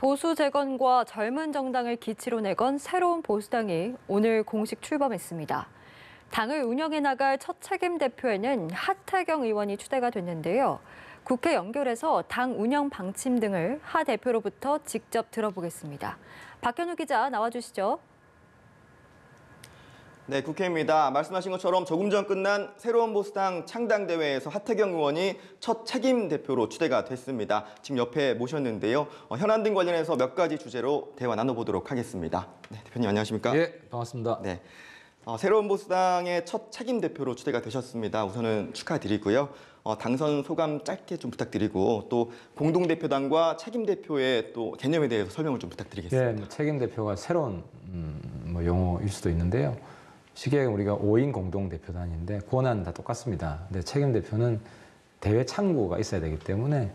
보수 재건과 젊은 정당을 기치로 내건 새로운 보수당이 오늘 공식 출범했습니다. 당을 운영해 나갈 첫 책임 대표에는 하태경 의원이 추대가 됐는데요. 국회 연결해서 당 운영 방침 등을 하 대표로부터 직접 들어보겠습니다. 박현우 기자 나와주시죠. 네, 국회입니다. 말씀하신 것처럼 조금 전 끝난 새로운 보수당 창당대회에서 하태경 의원이 첫 책임 대표로 추대가 됐습니다. 지금 옆에 모셨는데요. 현안 등 관련해서 몇 가지 주제로 대화 나눠보도록 하겠습니다. 네, 대표님 안녕하십니까? 예, 반갑습니다. 네, 새로운 보수당의 첫 책임 대표로 추대가 되셨습니다. 우선은 축하드리고요. 당선 소감 짧게 좀 부탁드리고 또 공동대표단과 책임 대표의 또 개념에 대해서 설명을 좀 부탁드리겠습니다. 예, 책임 대표가 새로운 용어일 수도 있는데요. 쉽게 우리가 5인 공동대표단인데 권한은 다 똑같습니다. 근데 책임 대표는 대외 창구가 있어야 되기 때문에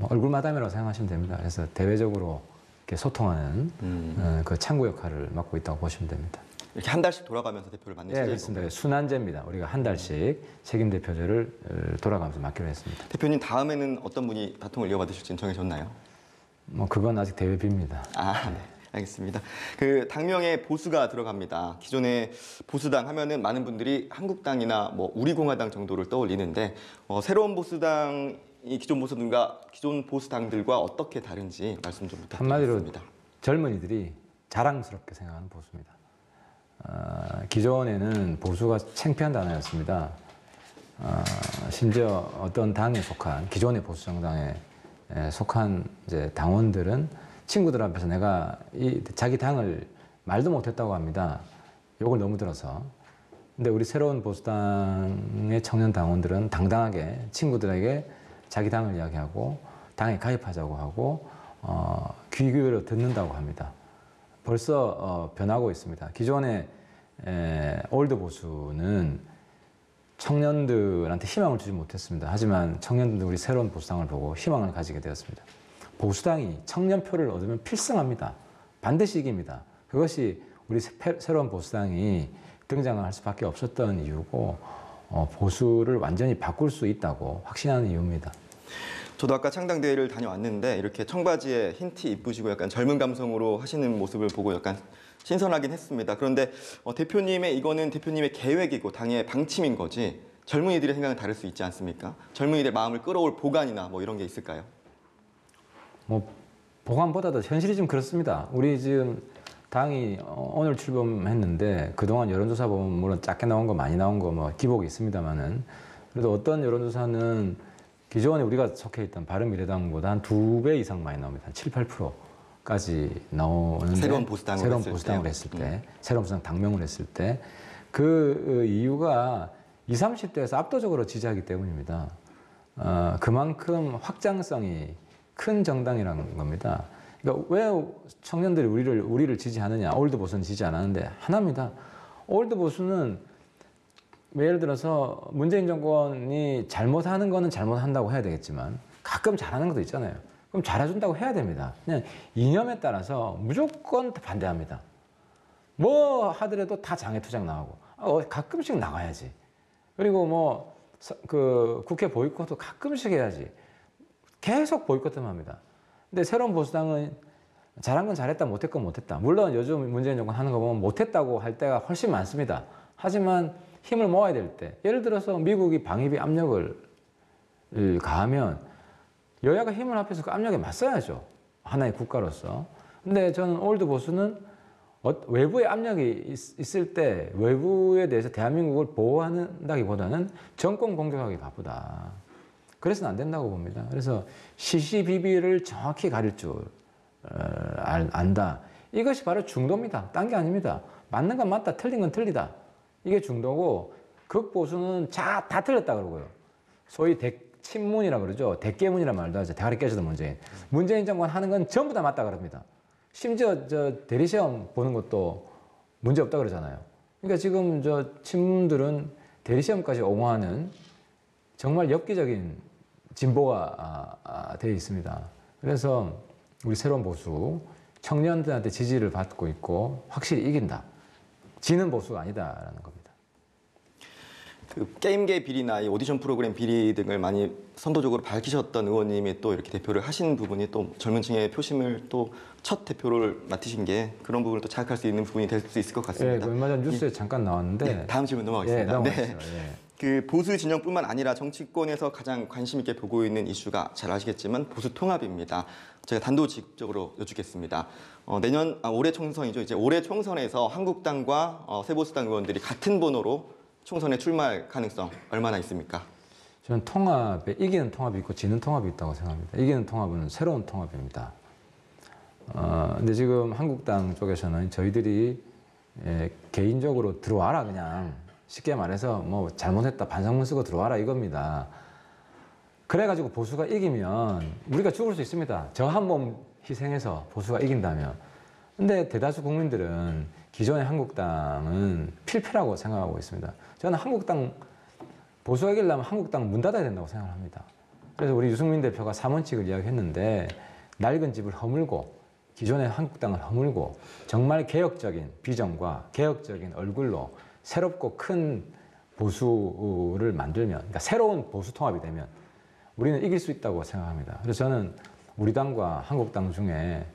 얼굴 마담이라고 생각하시면 됩니다. 그래서 대외적으로 이렇게 소통하는 그 창구 역할을 맡고 있다고 보시면 됩니다. 이렇게 한 달씩 돌아가면서 대표를 맡는 예, 그렇습니다. 순환제입니다. 우리가 한 달씩 책임 대표제를 돌아가면서 맡기로 했습니다. 대표님 다음에는 어떤 분이 바통을 이어받으실지는 정해졌나요? 그건 아직 대외 비입니다. 네. 알겠습니다. 그 당명에 보수가 들어갑니다. 기존의 보수당 하면은 많은 분들이 한국당이나 우리공화당 정도를 떠올리는데 새로운 보수당이 기존 보수당들과 어떻게 다른지 말씀 좀 부탁드리겠습니다. 한마디로 젊은이들이 자랑스럽게 생각하는 보수입니다. 기존에는 보수가 창피한 단어였습니다. 심지어 어떤 당에 속한 기존의 보수 정당에 속한 이제 당원들은 친구들 앞에서 내가 자기 당을 말도 못했다고 합니다. 욕을 너무 들어서. 근데 우리 새로운 보수당의 청년 당원들은 당당하게 친구들에게 자기 당을 이야기하고 당에 가입하자고 하고 귀 기울여 듣는다고 합니다. 벌써 변하고 있습니다. 기존의 올드 보수는 청년들한테 희망을 주지 못했습니다. 하지만 청년들도 우리 새로운 보수당을 보고 희망을 가지게 되었습니다. 보수당이 청년표를 얻으면 필승합니다. 반드시 이깁니다. 그것이 우리 새로운 보수당이 등장할 수밖에 없었던 이유고 보수를 완전히 바꿀 수 있다고 확신하는 이유입니다. 저도 아까 창당대회를 다녀왔는데 이렇게 청바지에 흰 티 입으시고 약간 젊은 감성으로 하시는 모습을 보고 약간 신선하긴 했습니다. 그런데 이거는 대표님의 계획이고 당의 방침인 거지 젊은이들의 생각은 다를 수 있지 않습니까? 젊은이들 마음을 끌어올 보관이나 이런 게 있을까요? 보관보다도 현실이 좀 그렇습니다. 우리 지금 당이 오늘 출범했는데 그동안 여론조사 보면 물론 작게 나온 거 많이 나온 거 기복이 있습니다만은 그래도 어떤 여론조사는 기존에 우리가 속해 있던 바른미래당보다 한 2배 이상 많이 나옵니다. 한 7, 8%까지 나오는데 새로운 보수당을 했을 때 새로운 보수당 당명을 했을 때 그 이유가 20, 30대에서 압도적으로 지지하기 때문입니다. 그만큼 확장성이 큰 정당이라는 겁니다. 그러니까 왜 청년들이 우리를 지지하느냐? 올드 보수는 지지 안 하는데 하나입니다. 올드 보수는 예를 들어서 문재인 정권이 잘못하는 거는 잘못한다고 해야 되겠지만 가끔 잘하는 것도 있잖아요. 그럼 잘해준다고 해야 됩니다. 그냥 이념에 따라서 무조건 반대합니다. 뭐 하더라도 다 장애투쟁 나오고 가끔씩 나가야지. 그리고 국회 보이콧도 가끔씩 해야지. 계속 보이콧만 합니다. 근데 새로운 보수당은 잘한 건 잘했다, 못했건 건 못했다. 물론 요즘 문재인 정권 하는 거 보면 못했다고 할 때가 훨씬 많습니다. 하지만 힘을 모아야 될 때, 예를 들어서 미국이 방위비 압력을 가하면 여야가 힘을 합해서 그 압력에 맞서야죠. 하나의 국가로서. 근데 저는 올드 보수는 외부의 압력이 있을 때 외부에 대해서 대한민국을 보호한다기보다는 정권 공격하기 바쁘다. 그래서는 안 된다고 봅니다. 그래서 시시비비를 정확히 가릴 줄 안다. 이것이 바로 중도입니다. 딴 게 아닙니다. 맞는 건 맞다, 틀린 건 틀리다. 이게 중도고 극보수는 다 틀렸다 그러고요. 소위 친문이라고 그러죠. 대깨문이라는 말도 하죠. 대가리 깨지던 문재인. 문재인 정권 하는 건 전부 다 맞다 그럽니다. 심지어 대리시험 보는 것도 문제 없다 그러잖아요. 그러니까 지금 친문들은 대리시험까지 옹호하는 정말 엽기적인 진보가 되어 있습니다. 그래서 우리 새로운 보수, 청년들한테 지지를 받고 있고 확실히 이긴다. 지는 보수가 아니다라는 겁니다. 그 게임계 비리나 이 오디션 프로그램 비리 등을 많이 선도적으로 밝히셨던 의원님이 또 이렇게 대표를 하신 부분이 또 젊은 층의 표심을 또 첫 대표를 맡으신 게 그런 부분을 또 자극할 수 있는 부분이 될 수 있을 것 예, 같습니다. 얼마 전 뉴스에 잠깐 나왔는데 네, 다음 질문 넘어가겠습니다. 예, 넘어가시죠. 네. 예. 그 보수 진영뿐만 아니라 정치권에서 가장 관심 있게 보고 있는 이슈가 잘 아시겠지만 보수 통합입니다. 제가 단도직입적으로 여쭙겠습니다. 올해 총선이죠. 이제 올해 총선에서 한국당과 새보수당 의원들이 같은 번호로 총선에 출마할 가능성 얼마나 있습니까? 저는 통합에 이기는 통합이 있고 지는 통합이 있다고 생각합니다. 이기는 통합은 새로운 통합입니다. 근데 지금 한국당 쪽에서는 저희들이 개인적으로 들어와라 그냥 쉽게 말해서 뭐 잘못했다 반성문 쓰고 들어와라 이겁니다. 그래가지고 보수가 이기면 우리가 죽을 수 있습니다. 저 한 몸 희생해서 보수가 이긴다면. 근데 대다수 국민들은 기존의 한국당은 필패라고 생각하고 있습니다. 저는 한국당 보수가 이기려면 한국당 문 닫아야 된다고 생각합니다. 그래서 우리 유승민 대표가 3원칙을 이야기했는데 낡은 집을 허물고 기존의 한국당을 허물고 정말 개혁적인 비전과 개혁적인 얼굴로 새롭고 큰 보수를 만들면, 그러니까 새로운 보수 통합이 되면 우리는 이길 수 있다고 생각합니다. 그래서 저는 우리 당과 한국당 중에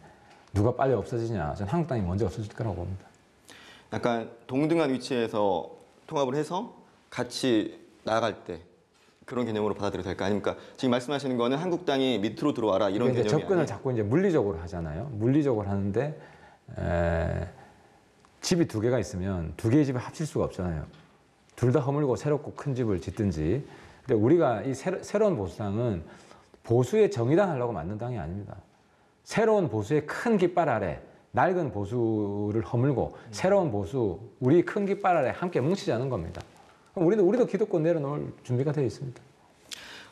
누가 빨리 없어지냐, 저는 한국당이 먼저 없어질 거라고 봅니다. 약간 동등한 위치에서 통합을 해서 같이 나아갈 때 그런 개념으로 받아들여도 될까? 아닙니까? 지금 말씀하시는 거는 한국당이 밑으로 들어와라 이런 개념이 접근을 아니에요. 자꾸 이제 물리적으로 하잖아요. 물리적으로 하는데 집이 두 개가 있으면 두 개의 집을 합칠 수가 없잖아요. 둘 다 허물고 새롭고 큰 집을 짓든지. 근데 우리가 이 새로운 보수당은 보수의 정의당 하려고 만든 당이 아닙니다. 새로운 보수의 큰 깃발 아래 낡은 보수를 허물고 새로운 보수, 우리 큰 깃발 아래 함께 뭉치자는 겁니다. 그럼 우리도 기득권 내려놓을 준비가 되어 있습니다.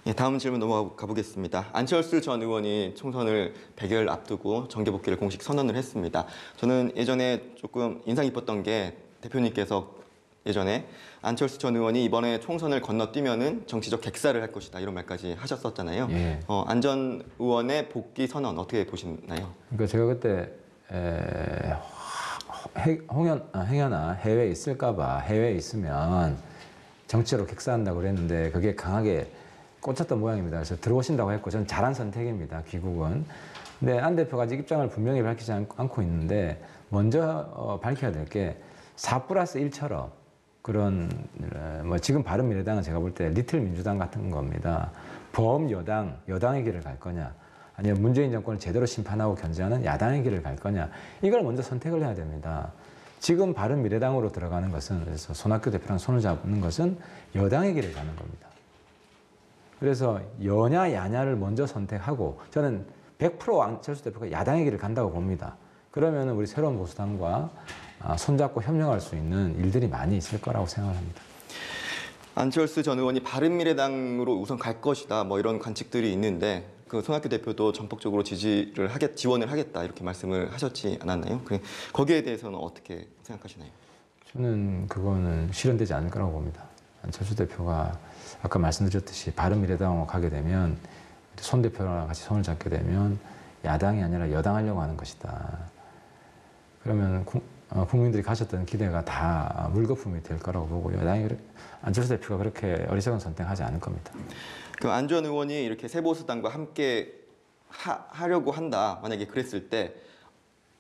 예, 다음 질문 넘어가 보겠습니다. 안철수 전 의원이 총선을 100일 앞두고 정계 복귀를 공식 선언을 했습니다. 저는 예전에 조금 인상 깊었던 게 대표님께서 예전에 안철수 전 의원이 이번에 총선을 건너뛰면은 정치적 객사를 할 것이다 이런 말까지 하셨었잖아요. 예. 안 전 의원의 복귀 선언 어떻게 보시나요? 그러니까 제가 그때 행여나 해외에 있을까봐 해외에 있으면 정치로 객사한다고 그랬는데 그게 강하게 꽂혔던 모양입니다. 그래서 들어오신다고 했고 저는 잘한 선택입니다. 귀국은. 근데 안 대표가 아직 입장을 분명히 밝히지 않고 있는데 먼저 밝혀야 될 게 4+1처럼 그런 뭐 지금 바른미래당은 제가 볼 때 리틀 민주당 같은 겁니다. 범여당, 여당의 길을 갈 거냐 아니면 문재인 정권을 제대로 심판하고 견제하는 야당의 길을 갈 거냐 이걸 먼저 선택을 해야 됩니다. 지금 바른미래당으로 들어가는 것은 그래서 손학규 대표랑 손을 잡는 것은 여당의 길을 가는 겁니다. 그래서 여냐 야냐를 먼저 선택하고 저는 100% 안철수 대표가 야당의 길을 간다고 봅니다. 그러면 우리 새로운 보수당과 손잡고 협력할 수 있는 일들이 많이 있을 거라고 생각합니다. 안철수 전 의원이 바른미래당으로 우선 갈 것이다 뭐 이런 관측들이 있는데 그 손학규 대표도 전폭적으로 지원을 하겠다 이렇게 말씀을 하셨지 않았나요? 거기에 대해서는 어떻게 생각하시나요? 저는 그거는 실현되지 않을 거라고 봅니다. 안철수 대표가 아까 말씀드렸듯이 바른미래당으로 가게 되면 손 대표랑 같이 손을 잡게 되면 야당이 아니라 여당하려고 하는 것이다. 그러면 국민들이 가졌던 기대가 다 물거품이 될 거라고 보고 안철수 대표가 그렇게 어리석은 선택하지 않을 겁니다. 그 안 전 의원이 이렇게 새보수당과 함께 하려고 한다 만약에 그랬을 때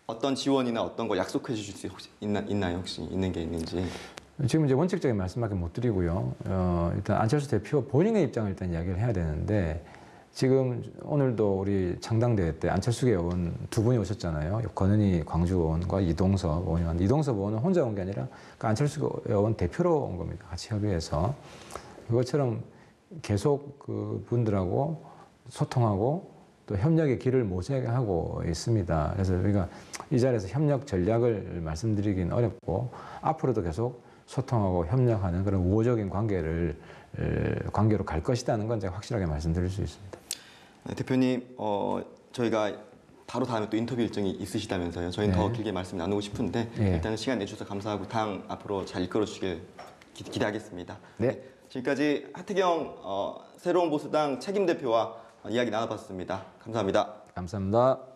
어떤 지원이나 어떤 거 약속해 주실 수 혹시 있나요? 혹시 있는 게 있는지. 지금 이제 원칙적인 말씀밖에 못 드리고요. 일단 안철수 대표 본인의 입장을 일단 이야기를 해야 되는데 지금 오늘도 우리 창당대회 때 안철수계 의원 두 분이 오셨잖아요. 권은희 광주 의원과 이동섭 의원. 이동섭 의원은 혼자 온 게 아니라 그 안철수 의원 대표로 온 겁니다. 같이 협의해서. 그것처럼 계속 그 분들하고 소통하고 또 협력의 길을 모색하고 있습니다. 그래서 우리가 이 자리에서 협력 전략을 말씀드리긴 어렵고 앞으로도 계속 소통하고 협력하는 그런 우호적인 관계로 갈 것이라는 건 제가 확실하게 말씀드릴 수 있습니다. 네, 대표님, 저희가 바로 다음에 또 인터뷰 일정이 있으시다면서요. 저희는 더 길게 말씀 나누고 싶은데 일단은 시간 내주셔서 감사하고 당 앞으로 잘 이끌어 주시길 기대하겠습니다. 네. 지금까지 하태경 새로운 보수당 책임 대표와 이야기 나눠봤습니다. 감사합니다. 감사합니다.